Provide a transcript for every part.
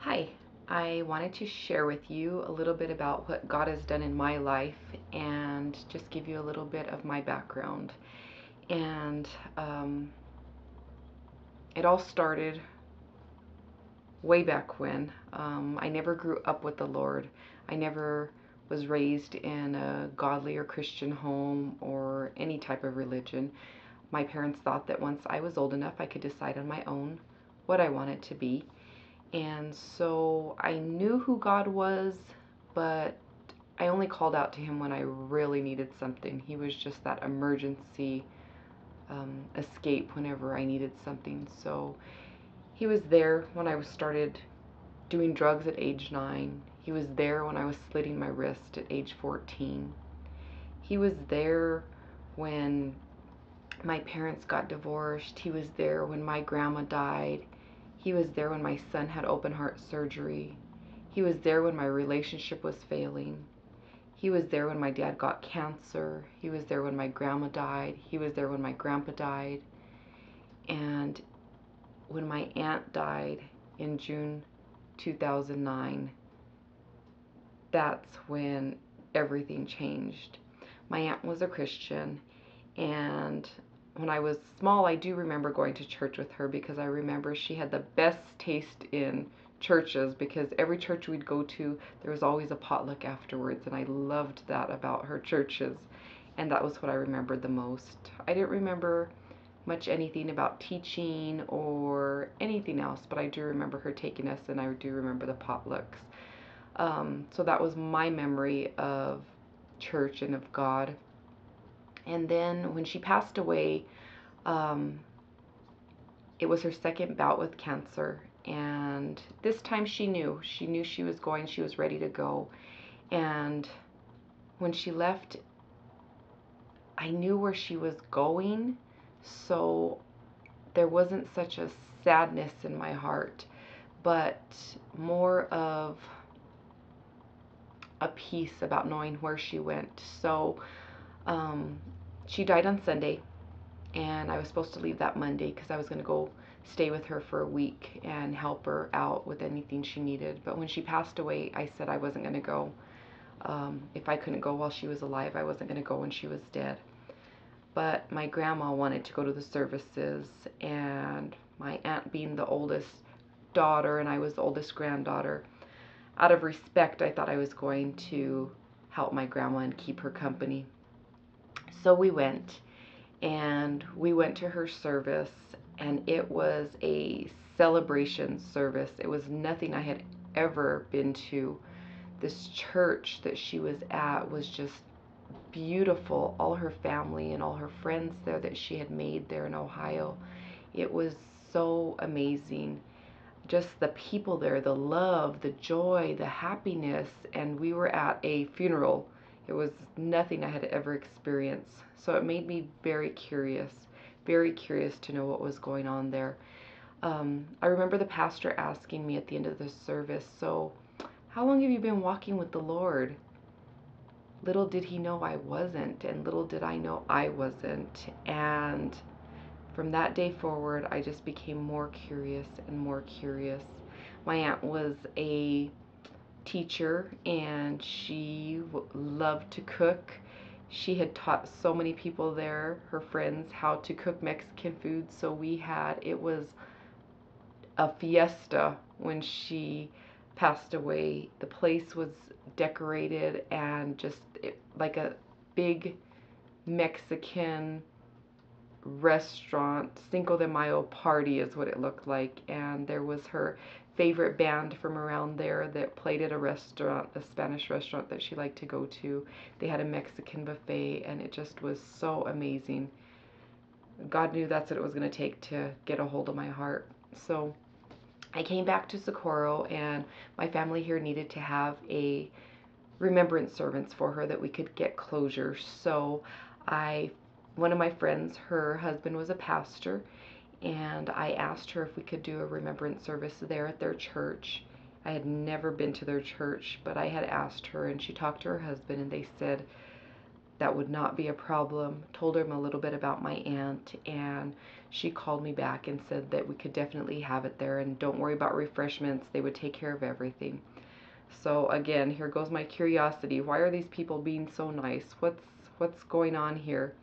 Hi, I wanted to share with you a little bit about what God has done in my life and just give you a little bit of my background. And um, it all started way back when. I never grew up with the Lord. I never was raised in a godly or Christian home or any type of religion. My parents thought that once I was old enough, I could decide on my own what I wanted to be. And so I knew who God was, but I only called out to him when I really needed something. He was just that emergency escape whenever I needed something. So he was there when I started doing drugs at age 9. He was there when I was slitting my wrist at age 14. He was there when my parents got divorced. He was there when my grandma died. He was there when my son had open heart surgery. He was there when my relationship was failing. He was there when my dad got cancer. He was there when my grandma died. He was there when my grandpa died. And when my aunt died in June 2009, that's when everything changed. My aunt was a Christian, and when I was small, I do remember going to church with her because I remember she had the best taste in churches, because every church we'd go to, there was always a potluck afterwards, and I loved that about her churches, and that was what I remembered the most. I didn't remember much anything about teaching or anything else, but I do remember her taking us, and I do remember the potlucks. So that was my memory of church and of God. And then when she passed away, um, it was her second bout with cancer. And this time she knew. She knew she was going. She was ready to go. And when she left, I knew where she was going. So there wasn't such a sadness in my heart, but more of a peace about knowing where she went. So um, she died on Sunday, and I was supposed to leave that Monday because I was going to go stay with her for a week and help her out with anything she needed. But when she passed away, I said I wasn't going to go. If I couldn't go while she was alive, I wasn't going to go when she was dead. But my grandma wanted to go to the services, and my aunt being the oldest daughter and I was the oldest granddaughter, out of respect, I thought I was going to help my grandma and keep her company. So we went to her service, and it was a celebration service. It was nothing I had ever been to. This church that she was at was just beautiful. All her family and all her friends there that she had made there in Ohio. It was so amazing. Just the people there, the love, the joy, the happiness, and we were at a funeral. It was nothing I had ever experienced. So it made me very curious to know what was going on there. I remember the pastor asking me at the end of the service, so how long have you been walking with the Lord? Little did he know I wasn't, and little did I know I wasn't. And from that day forward, I just became more curious and more curious. My aunt was a teacher, and she loved to cook. She had taught so many people there, her friends, how to cook Mexican food. So it was a fiesta when she passed away. The place was decorated and just like a big Mexican restaurant. Cinco de Mayo party is what it looked like, and there was her favorite band from around there that played at a restaurant, a Spanish restaurant that she liked to go to. They had a Mexican buffet, and it just was so amazing. God knew that's what it was going to take to get a hold of my heart. So I came back to Socorro, and my family here needed to have a remembrance service for her that we could get closure. So I one of my friends, her husband was a pastor, and I asked her if we could do a remembrance service there at their church. I had never been to their church, but I had asked her, and she talked to her husband, and they said that would not be a problem. Told him a little bit about my aunt, and she called me back and said that we could definitely have it there, and don't worry about refreshments, they would take care of everything. So again, here goes my curiosity. Why are these people being so nice? What's going on here?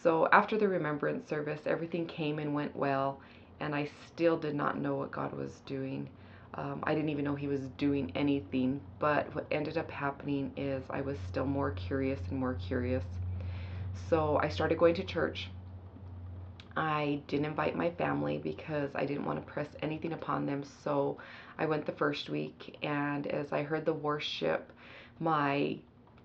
So after the remembrance service, everything came and went well, and I still did not know what God was doing. I didn't even know He was doing anything, but what ended up happening is I was still more curious and more curious. So I started going to church. I didn't invite my family because I didn't want to press anything upon them. So I went the first week, and as I heard the worship, my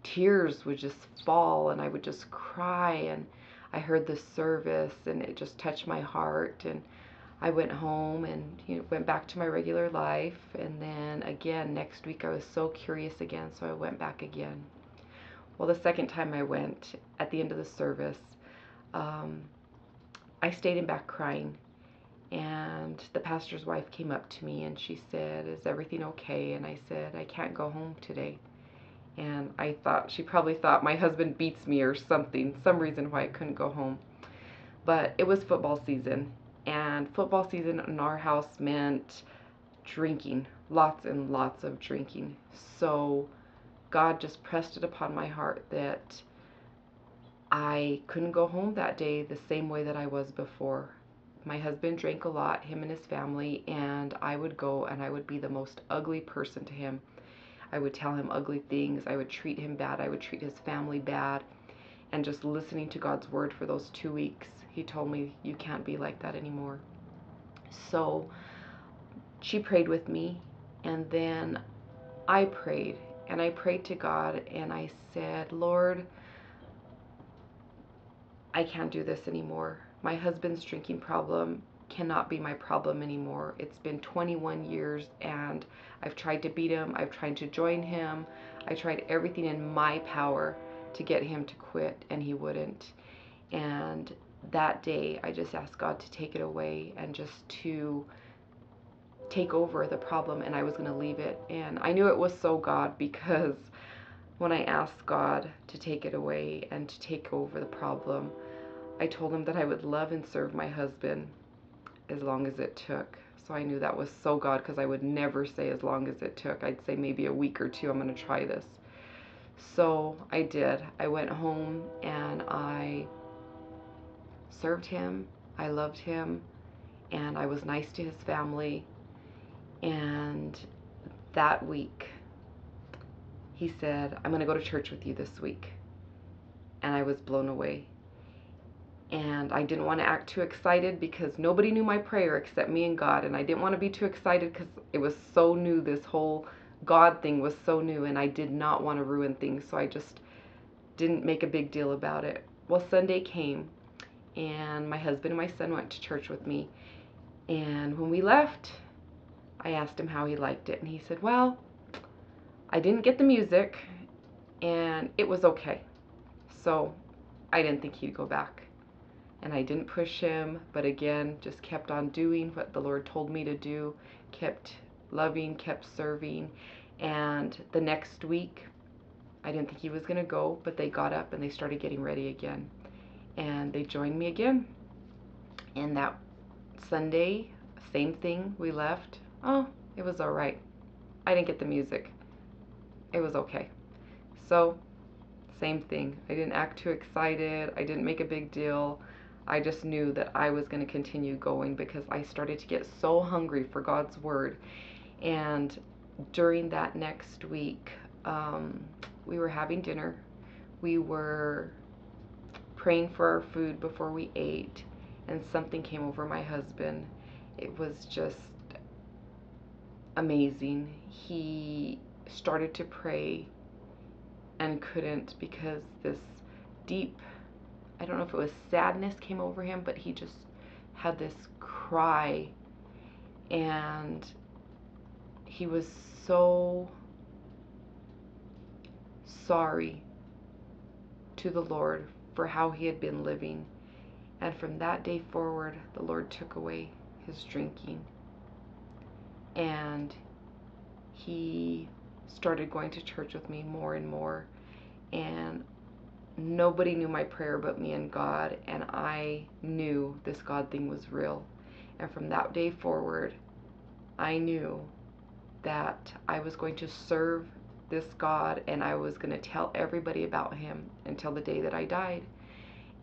tears would just fall and I would just cry. And I heard the service and it just touched my heart. And I went home and went back to my regular life. And then again, next week I was so curious again, so I went back again. Well, the second time I went, at the end of the service, um, I stayed in back crying, and the pastor's wife came up to me and she said, "Is everything okay?" And I said, "I can't go home today." And I thought she probably thought my husband beats me or something, some reason why I couldn't go home. But it was football season, and football season in our house meant drinking, lots and lots of drinking. So God just pressed it upon my heart that I couldn't go home that day the same way that I was before. My husband drank a lot, him and his family, and I would go and I would be the most ugly person to him. I would tell him ugly things. I would treat him bad. I would treat his family bad. And just listening to God's word for those 2 weeks, He told me, "You can't be like that anymore." So she prayed with me, and then I prayed. And I prayed to God, and I said, "Lord, I can't do this anymore. My husband's drinking problem cannot be my problem anymore. It's been 21 years and I've tried to beat him. I've tried to join him. I tried everything in my power to get him to quit, and he wouldn't." And that day, I just asked God to take it away and just to take over the problem, and I was going to leave it. And I knew it was so God, because when I asked God to take it away and to take over the problem, I told Him that I would love and serve my husband as long as it took. So I knew that was so God, because I would never say as long as it took. I'd say maybe a week or two, I'm going to try this. So I did. I went home and I served him. I loved him, and I was nice to his family. And that week, he said, "I'm going to go to church with you this week." And I was blown away. And I didn't want to act too excited because nobody knew my prayer except me and God. And I didn't want to be too excited because it was so new. This whole God thing was so new, and I did not want to ruin things. So I just didn't make a big deal about it. Well, Sunday came, and my husband and my son went to church with me. And when we left, I asked him how he liked it. And he said, "Well, I didn't get the music, and it was okay." So I didn't think he'd go back. And I didn't push him, but again, just kept on doing what the Lord told me to do, kept loving, kept serving. And the next week, I didn't think he was going to go, but they got up and they started getting ready again. And they joined me again. And that Sunday, same thing, we left. Oh, it was all right. I didn't get the music. It was okay. So, same thing. I didn't act too excited. I didn't make a big deal. I just knew that I was going to continue going because I started to get so hungry for God's word. And during that next week, we were having dinner. We were praying for our food before we ate, and something came over my husband. It was just amazing. He started to pray and couldn't, because this deep, I don't know if it was sadness, came over him, but he just had this cry, and he was so sorry to the Lord for how he had been living. And from that day forward, the Lord took away his drinking, and he started going to church with me more and more. And nobody knew my prayer but me and God, and I knew this God thing was real. And from that day forward, I knew that I was going to serve this God, and I was going to tell everybody about him until the day that I died.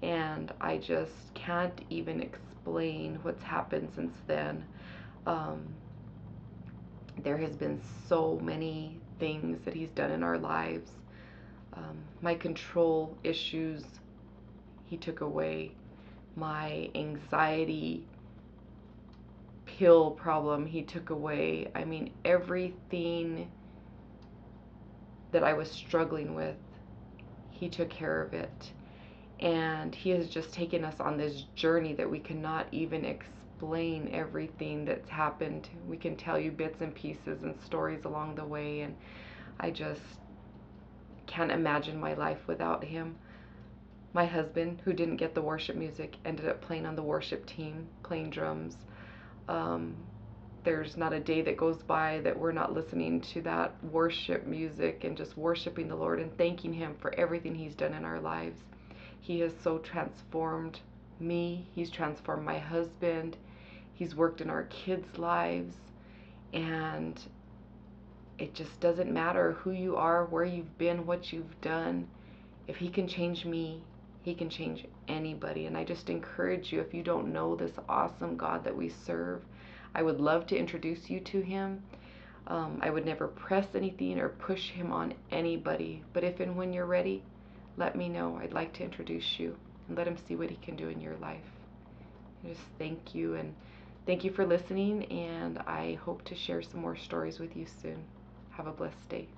And I just can't even explain what's happened since then. Um, there has been so many things that he's done in our lives. My control issues, he took away. My anxiety pill problem, he took away. I mean, everything that I was struggling with, he took care of it. And he has just taken us on this journey that we cannot even explain everything that's happened. We can tell you bits and pieces and stories along the way, and I just can't imagine my life without him. My husband, who didn't get the worship music, ended up playing on the worship team, playing drums. Um, there's not a day that goes by that we're not listening to that worship music and just worshiping the Lord and thanking him for everything he's done in our lives. He has so transformed me. He's transformed my husband. He's worked in our kids' lives. And it just doesn't matter who you are, where you've been, what you've done. If he can change me, he can change anybody. And I just encourage you, if you don't know this awesome God that we serve, I would love to introduce you to him. I would never press anything or push him on anybody. But if and when you're ready, let me know. I'd like to introduce you and let him see what he can do in your life. I just thank you, and thank you for listening, and I hope to share some more stories with you soon. Have a blessed day.